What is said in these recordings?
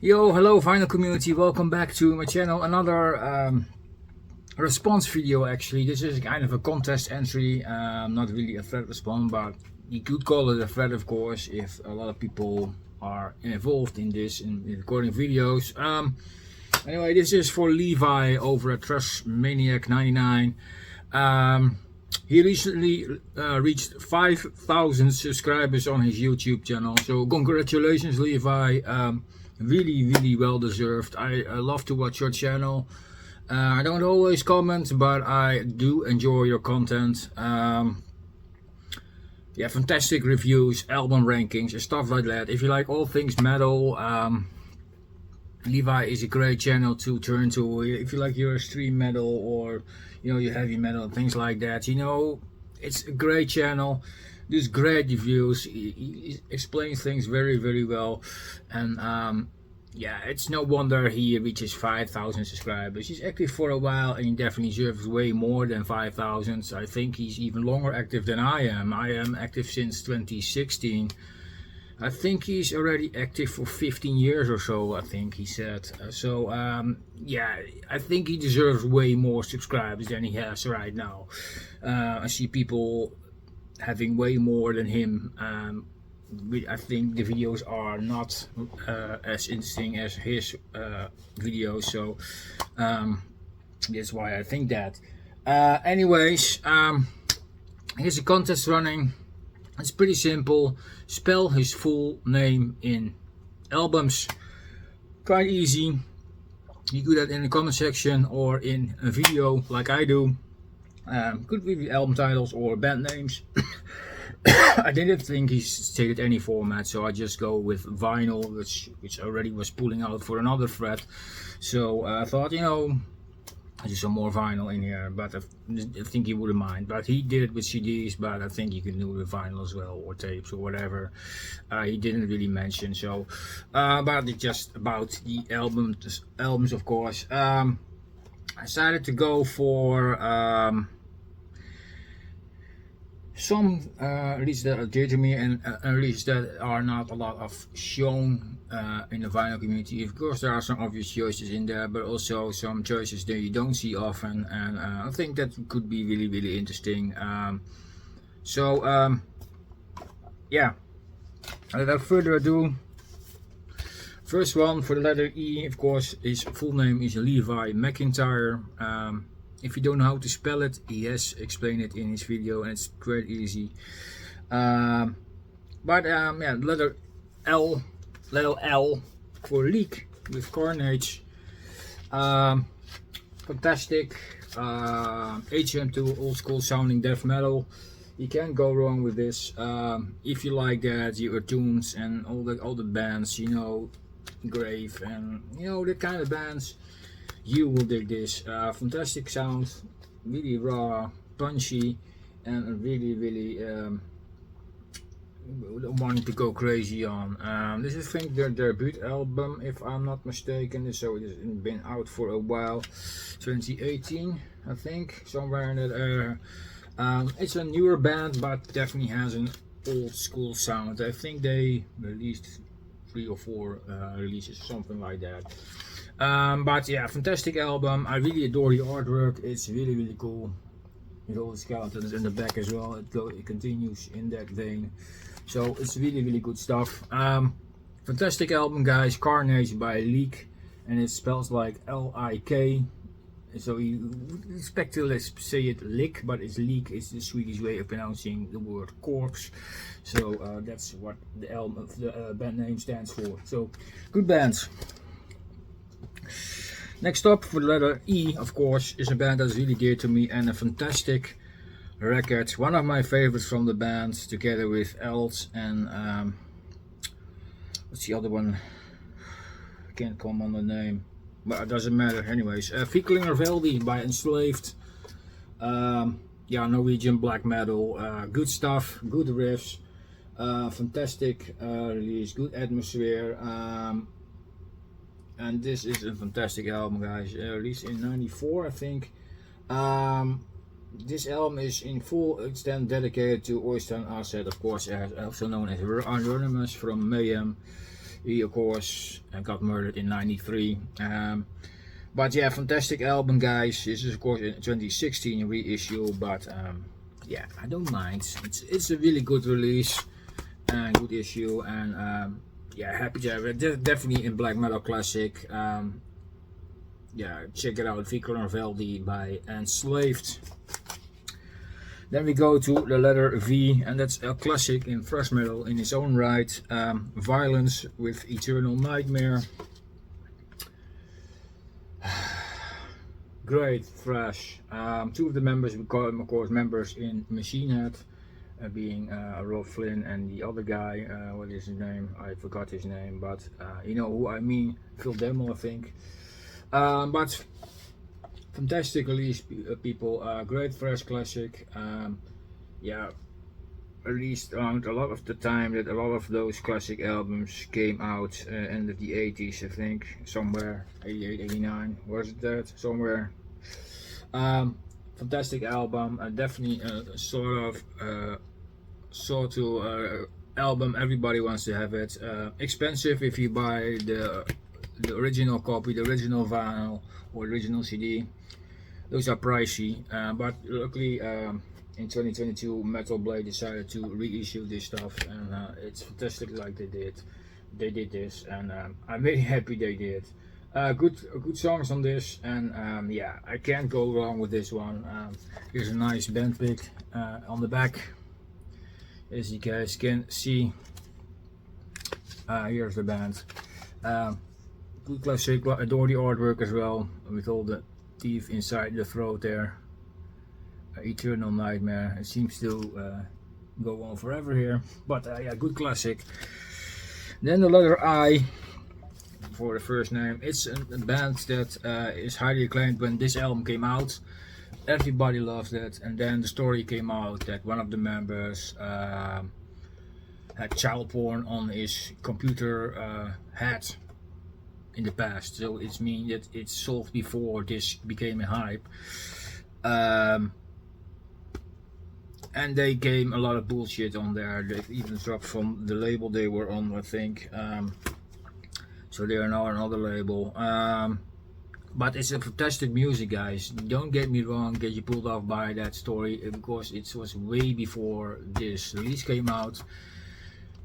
Yo, hello vinyl community, welcome back to my channel. Another response video. Actually, this is kind of a contest entry, not really a thread response, but you could call it a thread, of course, if a lot of people are involved in this, in recording videos. Anyway, this is for Levi over at Trust Maniac 99. He recently reached 5,000 subscribers on his YouTube channel, so congratulations, Levi. Really well deserved. I love to watch your channel. I don't always comment, but I do enjoy your content. Yeah, fantastic reviews, album rankings and stuff like that. If you like all things metal, Levi is a great channel to turn to. If you like your extreme metal or your heavy metal and things like that, it's a great channel. Does great reviews. He explains things very well, and yeah, it's no wonder he reaches 5,000 subscribers. He's active for a while, and he definitely deserves way more than 5,000. I think he's even longer active than I am. I am active since 2016. I think he's already active for 15 years or so, I think he said. Yeah, I think he deserves way more subscribers than he has right now. I see people having way more than him. I think the videos are not as interesting as his videos, so that's why I think that. Anyways, here's a contest running. It's pretty simple. Spell his full name in albums. Quite easy. You do that in the comment section or in a video like I do. Could be album titles or band names. I didn't think he stated any format, so I just go with vinyl, which already was pulling out for another thread. So I thought, I just some more vinyl in here, but I think he wouldn't mind. But he did it with CDs, but I think you can do it with vinyl as well, or tapes or whatever. He didn't really mention. So, but it's just about the albums, of course. I decided to go for some releases that are dear to me, and releases that are not a lot of shown in the vinyl community. Of course, there are some obvious choices in there, but also some choices that you don't see often, and I think that could be really interesting. Yeah, without further ado, first one for the letter E, of course, his full name is Levi McIntyre. If you don't know how to spell it, he has explained it in his video, and it's quite easy. Yeah, letter L for leak with Carnage. Fantastic. HM2 old school sounding death metal. You can't go wrong with this. If you like that, your tunes and all the bands, Grave and the kind of bands, you will dig this. Fantastic sound, really raw, punchy, and really wanting to go crazy on. This is, I think, their debut album, if I'm not mistaken. So it has been out for a while, 2018, I think, somewhere in that area. It's a newer band, but definitely has an old school sound. I think they released 3 or 4 releases, something like that. But yeah, fantastic album. I really adore the artwork. It's really cool with all the skeletons in the back as well. It continues in that vein, so it's really good stuff. Fantastic album, guys. Carnage by Leak, and it spells like L-I-K. So you expect to, let's say it lick, but it's leak. It's the Swedish way of pronouncing the word corpse. So that's what the band name stands for. So good bands. Next up, for the letter E, of course, is a band that's really dear to me, and a fantastic record. One of my favorites from the band, together with Els and what's the other one? I can't come on the name, but it doesn't matter. Anyways, Viklinger Veldi by Enslaved. Yeah, Norwegian black metal. Good stuff, good riffs, fantastic release, good atmosphere. And this is a fantastic album, guys. Released in '94, I think. This album is in full extent dedicated to Oystein Aaset, of course, also known as Anonymous from Mayhem. He of course got murdered in '93. But yeah, fantastic album, guys. This is of course a 2016 reissue, but yeah, I don't mind. It's a really good release and good issue, and yeah, happy to have it. Definitely in black metal classic. Yeah, check it out, Vico Novelli by Enslaved. Then we go to the letter V, and that's a classic in thrash metal in its own right. Violence with Eternal Nightmare. Great thrash. Two of the members become of course members in Machine Head, being Rob Flynn and the other guy, what is his name? I forgot his name, but you know who I mean, Phil Demmel, I think. But fantastic release, people. Great thrash classic. Yeah, released around a lot of the time that a lot of those classic albums came out, end of the 80s, I think, somewhere 88, 89, was it that? Somewhere. Fantastic album, definitely sort of album. Everybody wants to have it. Expensive if you buy the original copy, the original vinyl or original CD. Those are pricey, but luckily in 2022 Metal Blade decided to reissue this stuff, and it's fantastic like they did this, and I'm very happy they did. Good songs on this, and yeah, I can't go wrong with this one. Here's a nice band pic on the back, as you guys can see. Here's the band. Good classic. I adore the artwork as well, with all the teeth inside the throat there. Eternal Nightmare. It seems to go on forever here, but yeah, good classic. Then the letter I for the first name. It's a band that is highly acclaimed. When this album came out, everybody loved it, and then the story came out that one of the members had child porn on his computer hat in the past, so it's mean that it's solved before this became a hype. And they came a lot of bullshit on there. They've even dropped from the label they were on, I think. So they are now another label. But it's a fantastic music, guys. Don't get me wrong, get you pulled off by that story, because it was way before this release came out.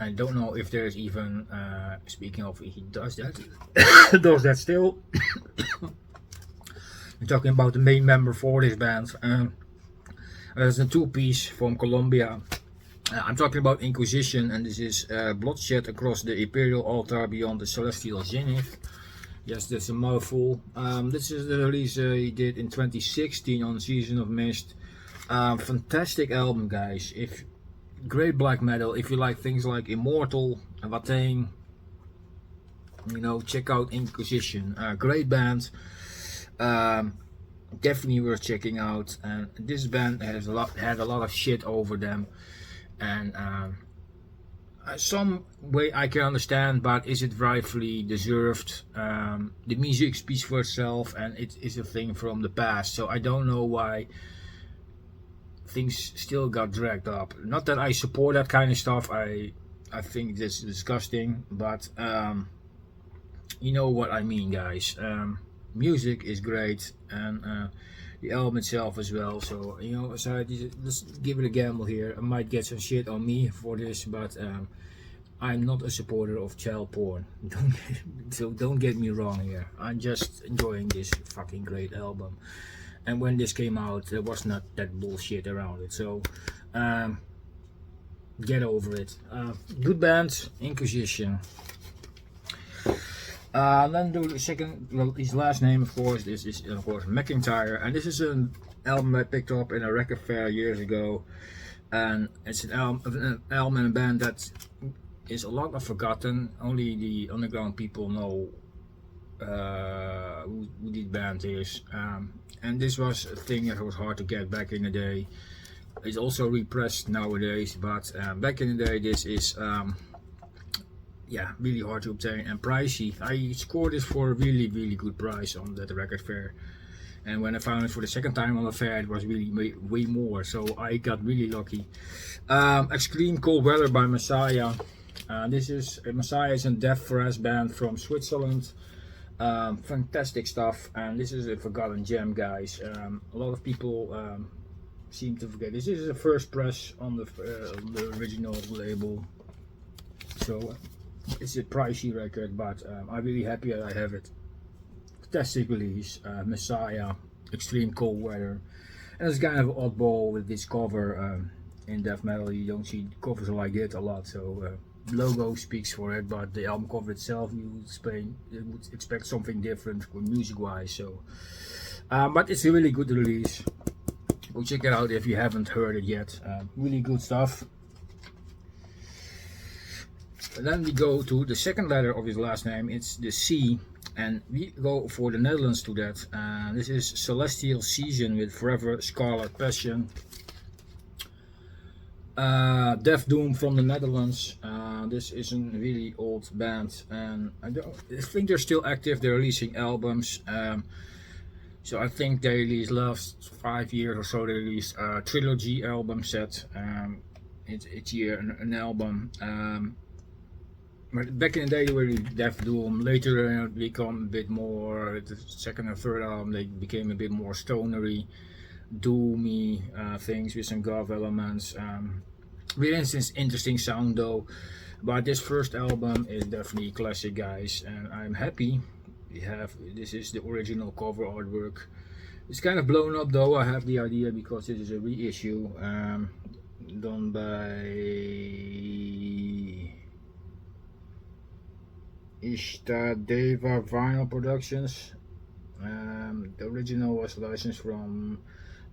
I don't know if there's even, speaking of, he does that, does that still. We're talking about the main member for this band. There's a two-piece from Colombia. I'm talking about Inquisition, and this is Bloodshed Across the Imperial Altar Beyond the Celestial Zenith. Yes, that's a mouthful. This is the release he did in 2016 on Season of Mist. Fantastic album, guys. Great black metal. If you like things like Immortal, Watain, you know, check out Inquisition. Great band. Definitely worth checking out. And this band has had a lot of shit over them, and some way I can understand, but is it rightfully deserved? The music speaks for itself, and it is a thing from the past, so I don't know why things still got dragged up. Not that I support that kind of stuff. I think this is disgusting, but you know what I mean, guys. Music is great, and the album itself as well. So, you know, so let's give it a gamble here. I might get some shit on me for this, but I'm not a supporter of child porn. Don't get me wrong here. I'm just enjoying this fucking great album. And when this came out, there was not that bullshit around it. So get over it. Good band, Inquisition. Then do the second, well, his last name, of course, this is of course McIntyre, and this is an album I picked up in a record fair years ago, and it's an album and a band that is a lot of forgotten. Only the underground people know who this band is, and this was a thing that was hard to get back in the day. It's also repressed nowadays, but back in the day, this is yeah, really hard to obtain and pricey. I scored this for a really good price on that record fair, and when I found it for the second time on the fair, it was really way more, so I got really lucky. Extreme Cold Weather by Messiah. This is Messiah is a death thrash band from Switzerland. Fantastic stuff, and this is a forgotten gem, guys. A lot of people seem to forget. This is the first press on the original label, so it's a pricey record, but I'm really happy that I have it. Fantastic release, Messiah, extreme cold weather, and it's kind of oddball with this cover. In death metal, you don't see covers like it a lot, so logo speaks for it, but the album cover itself, you would expect something different music wise. So but it's a really good release. Go check it out if you haven't heard it yet. Really good stuff. And then we go to the second letter of his last name. It's the C, and we go for the Netherlands to that. This is Celestial Season with Forever Scarlet Passion. Death Doom from the Netherlands. This is a really old band, and I think they're still active. They're releasing albums. So I think they released last 5 years or so. They released a trilogy album set. Each year an album. But back in the day they were Death Doom. Later it became a bit more. The second and third album they became a bit more stonery, doomy things with some goth elements. Really interesting sound though, but this first album is definitely classic, guys, and I'm happy we have. This is the original cover artwork. It's kind of blown up though, I have the idea, because this is a reissue done by Ishtadeva Vinyl Productions. The original was licensed from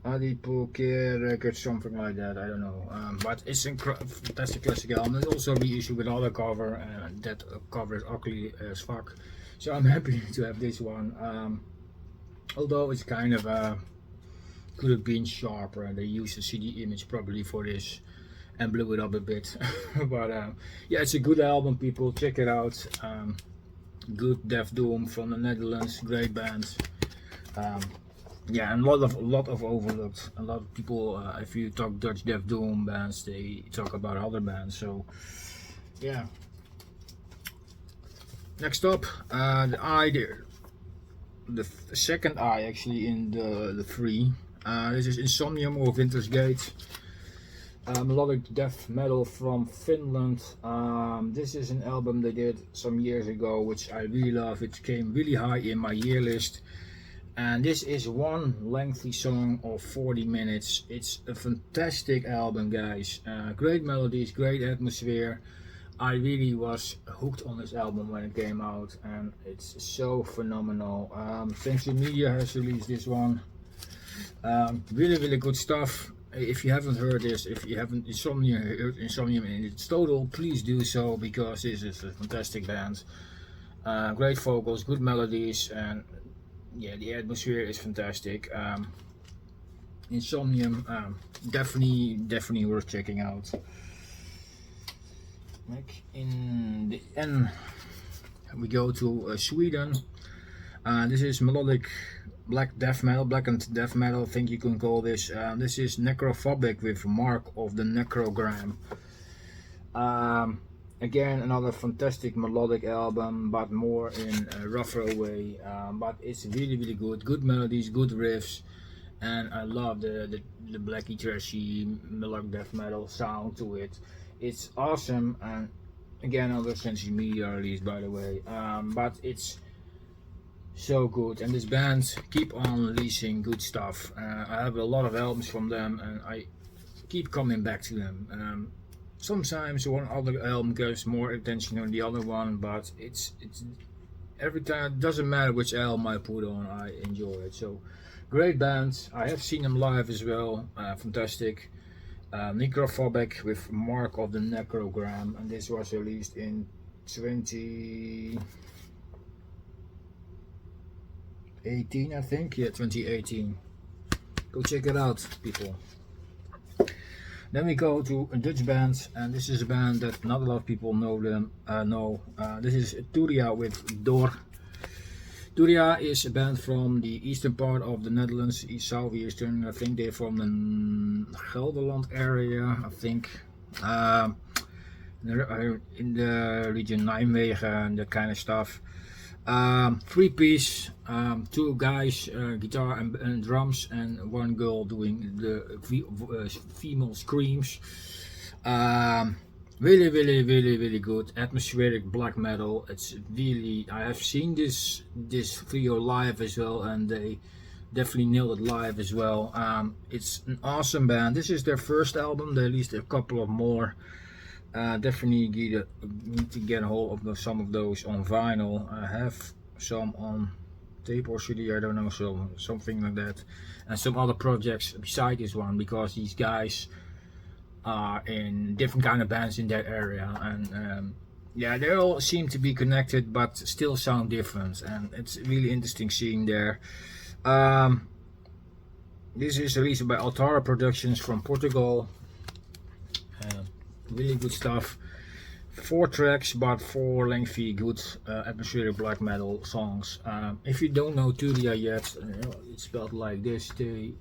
Adipokir Records, something like that, I don't know. But it's a fantastic classic album. It's also reissued with other cover, and that cover is ugly as fuck. So I'm happy to have this one. Although it's kind of could have been sharper. They used the CD image probably for this and blew it up a bit. But yeah, it's a good album, people. Check it out. Good Death Doom from the Netherlands, great band. Yeah, and a lot of overlooked. A lot of people, if you talk Dutch Death Doom bands, they talk about other bands. So yeah. Next up, the I there. The second I actually in the three. This is Insomnium or Winter's Gate. Melodic death metal from Finland. This is an album they did some years ago, which I really love. It came really high in my year list. And this is one lengthy song of 40 minutes. It's a fantastic album, guys. Great melodies, great atmosphere. I really was hooked on this album when it came out, and it's so phenomenal. Thanks to Media has released this one. Really good stuff. If you haven't heard this, if you haven't heard Insomnium in its total, please do so, because this is a fantastic band. Great vocals, good melodies, and yeah, the atmosphere is fantastic. Insomnium, definitely worth checking out. Back in the end, we go to Sweden. This is melodic black death metal, blackened death metal, I think you can call this. This is Necrophobic with Mark of the Necrogram. Again, another fantastic melodic album, but more in a rougher way. But it's really good. Good melodies, good riffs, and I love the blacky trashy melodic death metal sound to it. It's awesome, and again, another Sensi Media release, by the way. But it's so good, and this band keep on releasing good stuff. I have a lot of albums from them, and I keep coming back to them. Sometimes one other album gets more attention than the other one, but it's every time, it doesn't matter which album I put on, I enjoy it. So great bands. I have seen them live as well. Fantastic. Necrophobic with Mark of the Necrogram, and this was released in 2018, I think. Yeah, 2018. Go check it out, people. Then we go to a Dutch band, and this is a band that not a lot of people know. This is Turia with Door. Turia is a band from the eastern part of the Netherlands, southeastern. I think they're from the Gelderland area, I think. in the region Nijmegen and that kind of stuff. 3-piece, 2 guys, guitar and drums, and 1 girl doing the female screams. Really good atmospheric black metal. It's really, I have seen this trio live as well, and they definitely nailed it live as well. It's an awesome band. This is their first album. They released a couple of more. Definitely need to get a hold of some of those on vinyl. I have some on tape or CD, I don't know, so something like that, and some other projects beside this one, because these guys are in different kind of bands in that area, and yeah, they all seem to be connected but still sound different, and it's really interesting seeing there. This is released by Altara Productions from Portugal. Really good stuff. 4 tracks, but 4 lengthy, good atmospheric black metal songs. If you don't know Turia yet, it's spelled like this: Turia.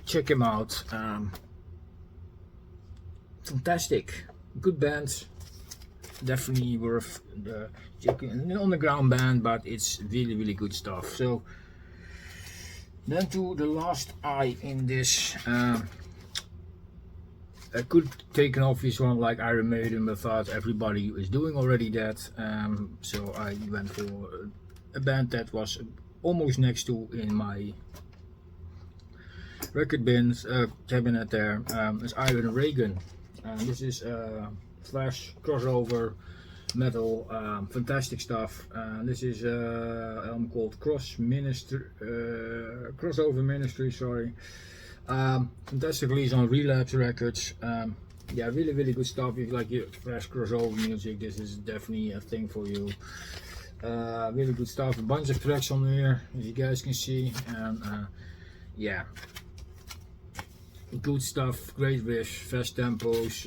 Check him out. Fantastic, good band. Definitely worth the checking. An underground band, but it's really good stuff. So then to the last eye in this. I could take an obvious one like Iron Maiden, but thought everybody was doing already that, so I went for a band that was almost next to in my record bins cabinet there. It's Iron Reagan. This is thrash crossover metal, fantastic stuff. This is an album called Crossover Ministry, sorry. Fantastic release on Relapse Records. Yeah, really good stuff. If you like your fresh crossover music, this is definitely a thing for you. Really good stuff. A bunch of tracks on here, as you guys can see, and yeah, good stuff. Great riffs, fast tempos,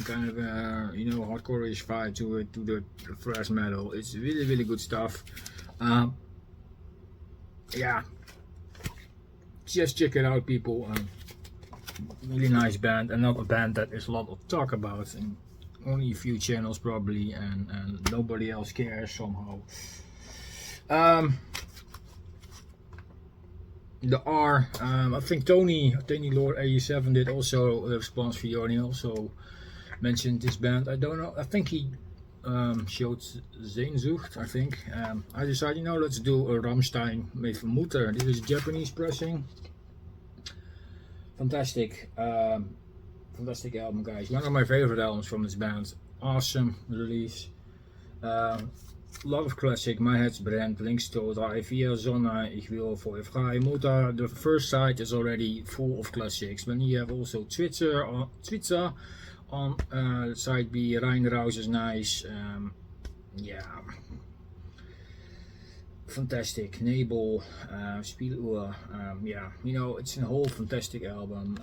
kind of hardcore-ish vibe to it, to the thrash metal. It's really good stuff. Yeah. Just check it out, people. Really nice band. Another band that is a lot of talk about, and only a few channels probably, and nobody else cares somehow. The R, I think Tony Lord 87 did also a response video, and he also mentioned this band. I don't know. I think he showed Sehnsucht, I think. I decided, let's do a Rammstein with Mutter. This is Japanese pressing. Fantastic, fantastic album, guys. One of my favorite albums from this band. Awesome release. Lot of classic. My Herz brennt, Links tot, via Sonne, Ich will voor je vrij. Mutter. The first side is already full of classics. Then you have also Zwitzer on side B. Rheinraus is nice. Yeah, fantastic. Nebel, Spieluhr. Yeah, it's a whole fantastic album.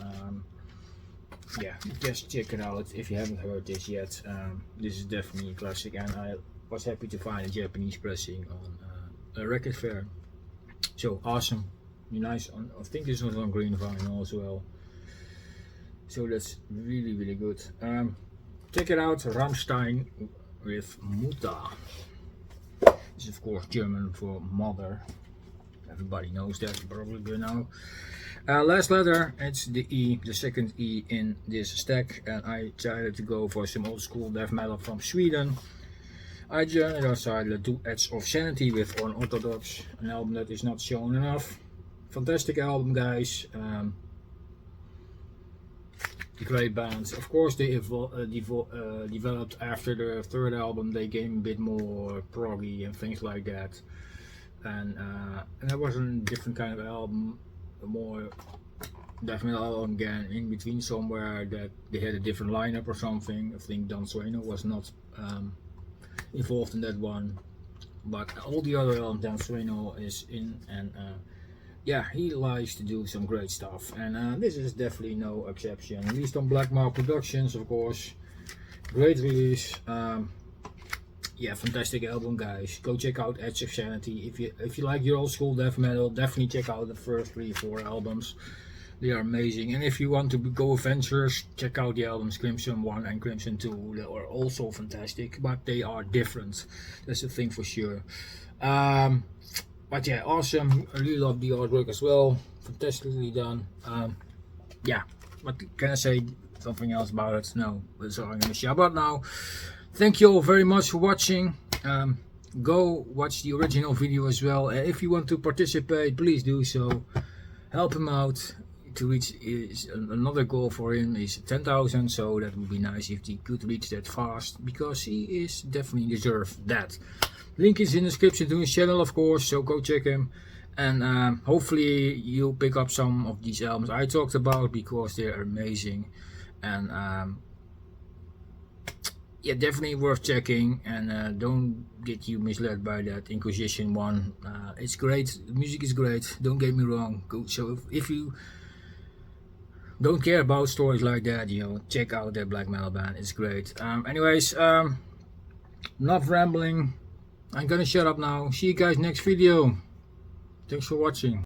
Yeah, just check it out if you haven't heard this yet. This is definitely a classic, and I was happy to find a Japanese pressing on a record fair. So awesome, nice. I think this was on green vinyl as well. So that's really good. Check it out, Rammstein with Mutter. This is of course German for mother. Everybody knows that probably by now. Last letter, it's the E, the second E in this stack, and I decided to go for some old school death metal from Sweden. I journeyed outside the 2 Edge of Sanity with Unorthodox, an album that is not shown enough. Fantastic album, guys. Great bands. Of course, they developed after the third album. They came a bit more proggy and things like that, and that was a different kind of album, a more death metal album again. In between somewhere that they had a different lineup or something. I think Dan Sueno was not involved in that one, but all the other albums Dan Sueno is in, and yeah, he likes to do some great stuff, and this is definitely no exception. Released on Black Mark Productions, of course. Great release. Yeah, fantastic album, guys. Go check out Edge of Sanity. If you like your old school death metal, definitely check out the first 3-4 albums. They are amazing. And if you want to go adventurous, check out the albums Crimson 1 and Crimson 2. They are also fantastic, but they are different. That's the thing for sure. But yeah, awesome. I really love the artwork as well. Fantastically done. Yeah, what can I say? Something else about it? No, that's all I'm going to share about now. Thank you all very much for watching. Go watch the original video as well. If you want to participate, please do so. Help him out to reach another goal for him is 10,000. So that would be nice if he could reach that fast, because he is definitely deserve that. Link is in the description to his channel, of course, so go check him. And hopefully you'll pick up some of these albums I talked about, because they're amazing. And yeah, definitely worth checking. And don't get you misled by that Inquisition one. It's great, the music is great, don't get me wrong. So if you don't care about stories like that, you know, check out that black metal band, it's great. Anyways, enough rambling, I'm gonna shut up now. See you guys next video. Thanks for watching.